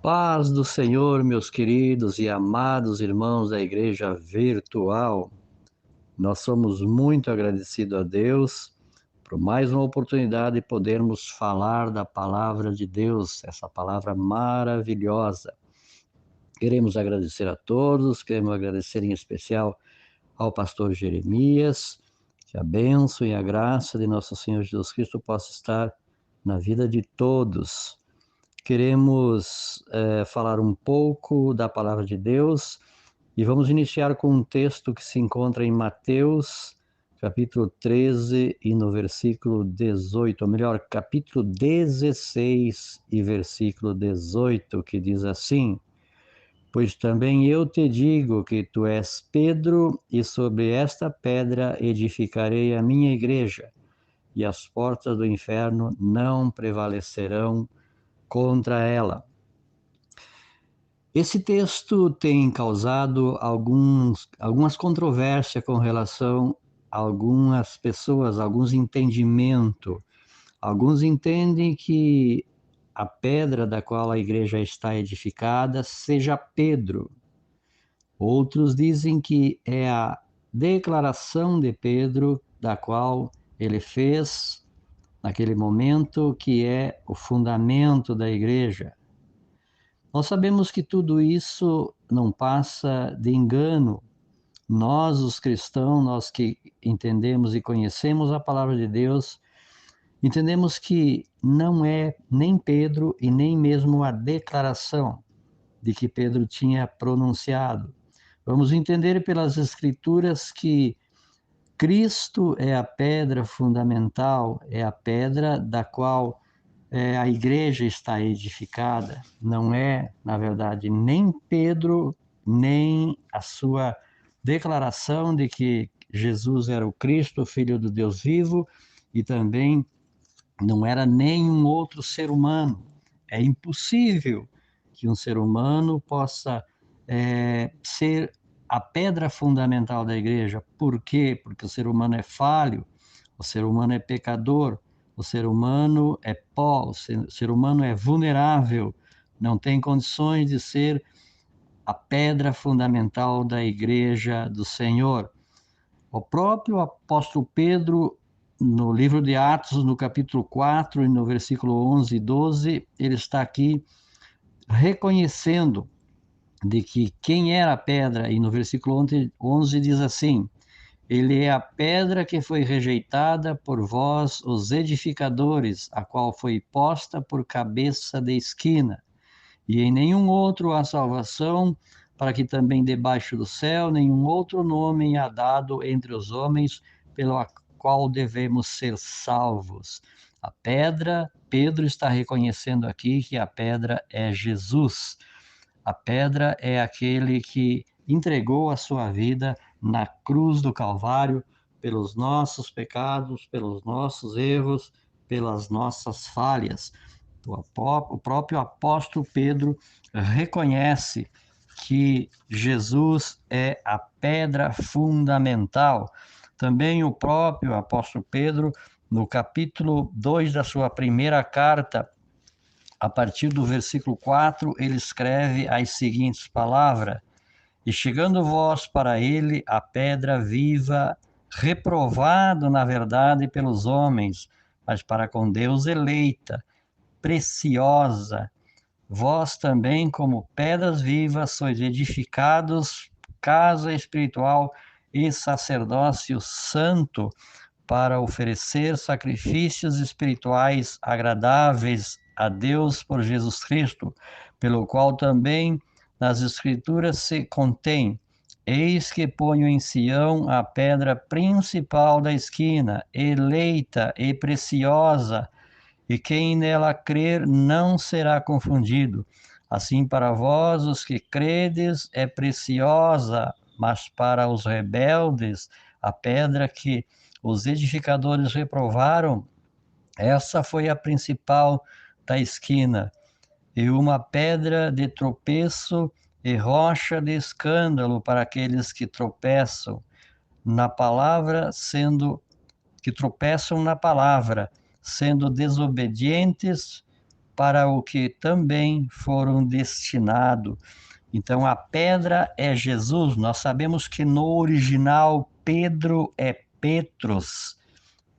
Paz do Senhor, meus queridos e amados irmãos da Igreja Virtual. Nós somos muito agradecidos a Deus por mais uma oportunidade de podermos falar da palavra de Deus, essa palavra maravilhosa. Queremos agradecer a todos, queremos agradecer em especial ao pastor Jeremias, que a bênção e a graça de nosso Senhor Jesus Cristo possa estar na vida de todos. Queremos falar um pouco da palavra de Deus e vamos iniciar com um texto que se encontra em Mateus, capítulo 13 e no versículo 18, ou melhor, capítulo 16 e versículo 18, que diz assim: Pois também eu te digo que tu és Pedro, e sobre esta pedra edificarei a minha igreja, e as portas do inferno não prevalecerão contra ela. Esse texto tem causado algumas controvérsias com relação a algumas pessoas, alguns entendimentos. Alguns entendem que a pedra da qual a igreja está edificada seja Pedro. Outros dizem que é a declaração de Pedro, da qual ele fez naquele momento, que é o fundamento da igreja. Nós sabemos que tudo isso não passa de engano. Nós, os cristãos, nós que entendemos e conhecemos a palavra de Deus, entendemos que não é nem Pedro e nem mesmo a declaração de que Pedro tinha pronunciado. Vamos entender pelas Escrituras que Cristo é a pedra fundamental, é a pedra da qual a igreja está edificada. Não é, na verdade, nem Pedro, nem a sua declaração de que Jesus era o Cristo, o Filho do Deus vivo, e também não era nenhum outro ser humano. É impossível que um ser humano possa ser a pedra fundamental da igreja. Por quê? Porque o ser humano é falho, o ser humano é pecador, o ser humano é pó, o ser humano é vulnerável, não tem condições de ser a pedra fundamental da igreja do Senhor. O próprio apóstolo Pedro, no livro de Atos, no capítulo 4 e no versículo 11 e 12, ele está aqui reconhecendo de que quem era a pedra, e no versículo 11 diz assim: ele é a pedra que foi rejeitada por vós, os edificadores, a qual foi posta por cabeça de esquina. E em nenhum outro há salvação, para que também debaixo do céu nenhum outro nome há dado entre os homens, pelo qual devemos ser salvos. A pedra, Pedro está reconhecendo aqui que a pedra é Jesus. A pedra é aquele que entregou a sua vida na cruz do Calvário pelos nossos pecados, pelos nossos erros, pelas nossas falhas. O próprio apóstolo Pedro reconhece que Jesus é a pedra fundamental. Também o próprio apóstolo Pedro, no capítulo 2 da sua primeira carta, a partir do versículo 4, ele escreve as seguintes palavras: E chegando vós para ele, a pedra viva, reprovado na verdade pelos homens, mas para com Deus eleita, preciosa, vós também, como pedras vivas, sois edificados, casa espiritual e sacerdócio santo, para oferecer sacrifícios espirituais agradáveis a Deus por Jesus Cristo, pelo qual também nas Escrituras se contém: Eis que ponho em Sião a pedra principal da esquina, eleita e preciosa, e quem nela crer não será confundido. Assim, para vós, os que credes, é preciosa, mas para os rebeldes, a pedra que os edificadores reprovaram, essa foi a principal da esquina, e uma pedra de tropeço e rocha de escândalo para aqueles que tropeçam na palavra, sendo desobedientes, para o que também foram destinados. Então, a pedra é Jesus. Nós sabemos que no original, Pedro é Petros.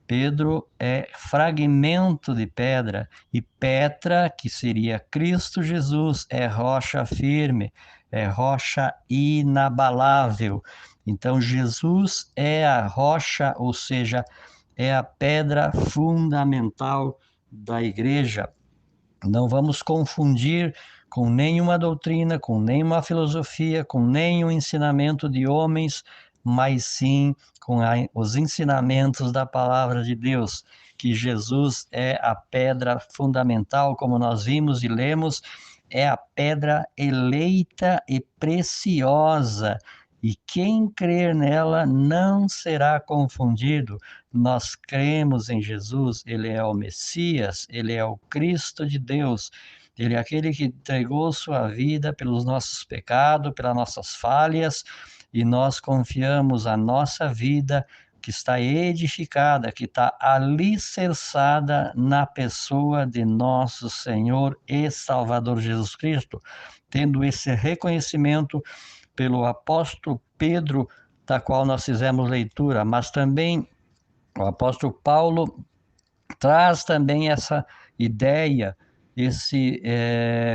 Pedro é fragmento de pedra, e Petra, que seria Cristo Jesus, é rocha firme, é rocha inabalável. Então, Jesus é a rocha, ou seja, é a pedra fundamental da igreja. Não vamos confundir com nenhuma doutrina, com nenhuma filosofia, com nenhum ensinamento de homens, mas sim com os ensinamentos da palavra de Deus, que Jesus é a pedra fundamental, como nós vimos e lemos, é a pedra eleita e preciosa, e quem crer nela não será confundido. Nós cremos em Jesus, ele é o Messias, ele é o Cristo de Deus, ele é aquele que entregou sua vida pelos nossos pecados, pelas nossas falhas, e nós confiamos a nossa vida que está edificada, que está alicerçada na pessoa de nosso Senhor e Salvador Jesus Cristo, tendo esse reconhecimento pelo apóstolo Pedro, da qual nós fizemos leitura, mas também o apóstolo Paulo traz também essa ideia, esse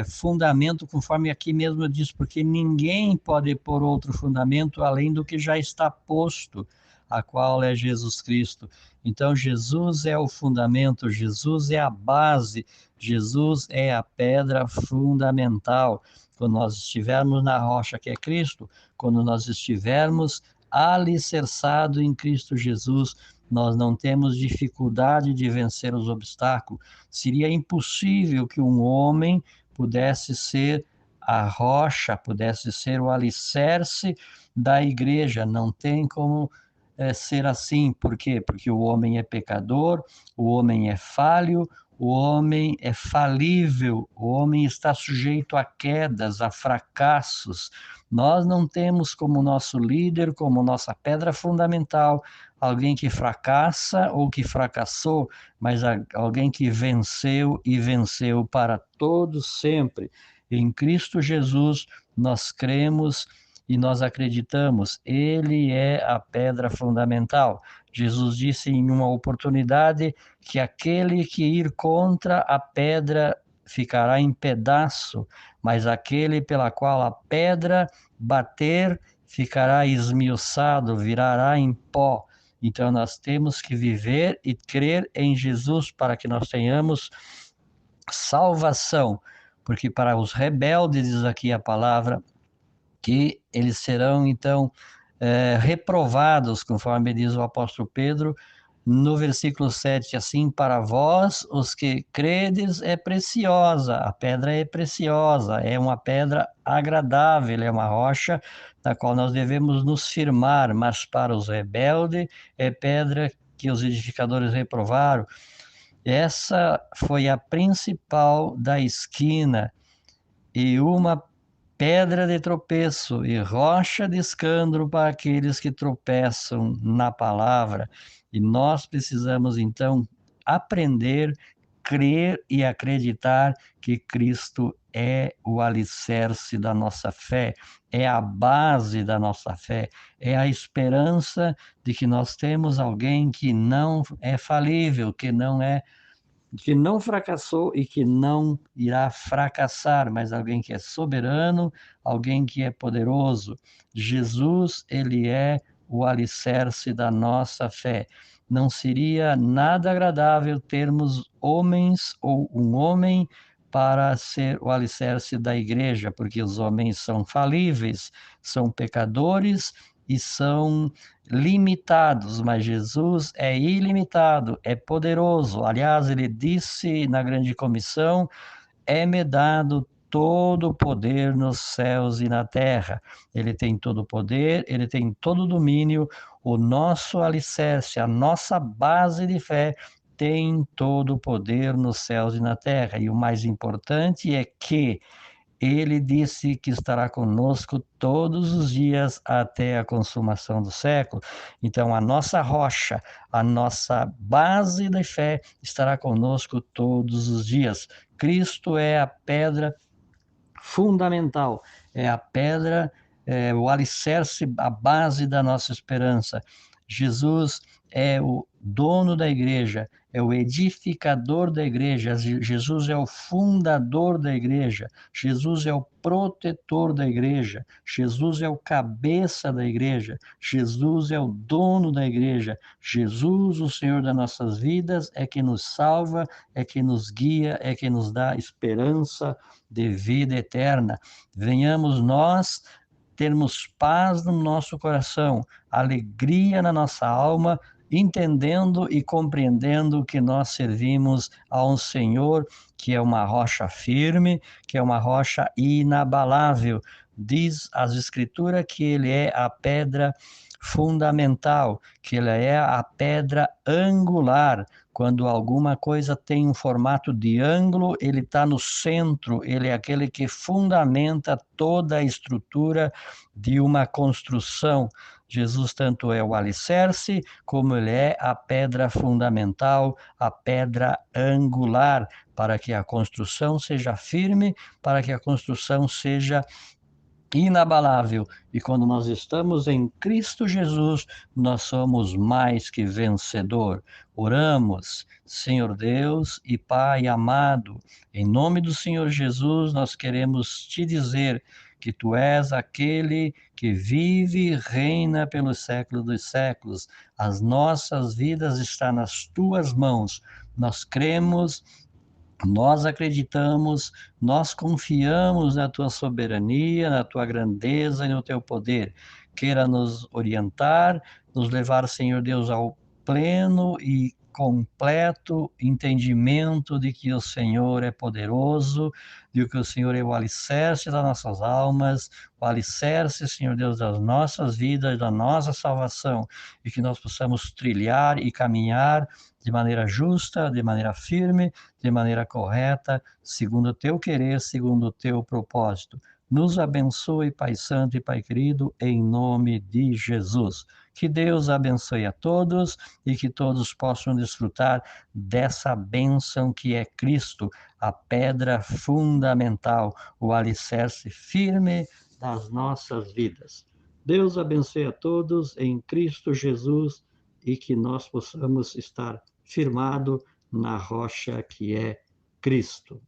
fundamento, conforme aqui mesmo diz, porque ninguém pode pôr outro fundamento além do que já está posto, a qual é Jesus Cristo. Então, Jesus é o fundamento, Jesus é a base, Jesus é a pedra fundamental. Quando nós estivermos na rocha que é Cristo, quando nós estivermos alicerçados em Cristo Jesus, nós não temos dificuldade de vencer os obstáculos. Seria impossível que um homem pudesse ser a rocha, pudesse ser o alicerce da igreja. Não tem como ser assim. Por quê? Porque o homem é pecador, o homem é falho, o homem é falível, o homem está sujeito a quedas, a fracassos. Nós não temos como nosso líder, como nossa pedra fundamental, alguém que fracassa ou que fracassou, mas alguém que venceu e venceu para todos sempre. Em Cristo Jesus nós cremos e nós acreditamos, ele é a pedra fundamental. Jesus disse em uma oportunidade que aquele que ir contra a pedra ficará em pedaço, mas aquele pela qual a pedra bater ficará esmiuçado, virará em pó. Então nós temos que viver e crer em Jesus para que nós tenhamos salvação, porque para os rebeldes, diz aqui a palavra, que eles serão então reprovados, conforme diz o apóstolo Pedro, no versículo 7, assim, para vós, os que credes, é preciosa, a pedra é preciosa, é uma pedra agradável, é uma rocha na qual nós devemos nos firmar, mas para os rebeldes é pedra que os edificadores reprovaram. Essa foi a principal da esquina, e uma pedra de tropeço e rocha de escândalo para aqueles que tropeçam na palavra. E nós precisamos, então, aprender, crer e acreditar que Cristo é o alicerce da nossa fé, é a base da nossa fé, é a esperança de que nós temos alguém que não é falível, que não fracassou e que não irá fracassar, mas alguém que é soberano, alguém que é poderoso. Jesus, ele é o alicerce da nossa fé. Não seria nada agradável termos homens ou um homem para ser o alicerce da igreja, porque os homens são falíveis, são pecadores e são limitados, mas Jesus é ilimitado, é poderoso. Aliás, ele disse na grande comissão: é-me dado todo o poder nos céus e na terra. Ele tem todo o poder, ele tem todo o domínio. O nosso alicerce, a nossa base de fé tem todo o poder nos céus e na terra. E o mais importante é que Ele disse que estará conosco todos os dias até a consumação do século. Então, a nossa rocha, a nossa base da fé estará conosco todos os dias. Cristo é a pedra fundamental, é a pedra, o alicerce, a base da nossa esperança. Jesus é o dono da igreja, é o edificador da igreja, Jesus é o fundador da igreja, Jesus é o protetor da igreja, Jesus é o cabeça da igreja, Jesus é o dono da igreja, Jesus, o Senhor das nossas vidas, é que nos salva, é que nos guia, é que nos dá esperança de vida eterna. Venhamos nós termos paz no nosso coração, alegria na nossa alma, entendendo e compreendendo que nós servimos a um Senhor que é uma rocha firme, que é uma rocha inabalável. Diz as Escrituras que ele é a pedra fundamental, que ele é a pedra angular. Quando alguma coisa tem um formato de ângulo, ele está no centro, ele é aquele que fundamenta toda a estrutura de uma construção. Jesus tanto é o alicerce, como ele é a pedra fundamental, a pedra angular, para que a construção seja firme, para que a construção seja inabalável. E quando nós estamos em Cristo Jesus, nós somos mais que vencedor. Oramos, Senhor Deus e Pai amado, em nome do Senhor Jesus, nós queremos te dizer que tu és aquele que vive e reina pelos séculos dos séculos. As nossas vidas estão nas tuas mãos. Nós cremos, nós acreditamos, nós confiamos na tua soberania, na tua grandeza e no teu poder. Queira nos orientar, nos levar, Senhor Deus, ao pleno e completo entendimento de que o Senhor é poderoso, de que o Senhor é o alicerce das nossas almas, o alicerce, Senhor Deus, das nossas vidas, da nossa salvação, e que nós possamos trilhar e caminhar de maneira justa, de maneira firme, de maneira correta, segundo o teu querer, segundo o teu propósito. Nos abençoe, Pai Santo e Pai querido, em nome de Jesus. Que Deus abençoe a todos e que todos possam desfrutar dessa bênção que é Cristo, a pedra fundamental, o alicerce firme das nossas vidas. Deus abençoe a todos em Cristo Jesus e que nós possamos estar firmado na rocha que é Cristo.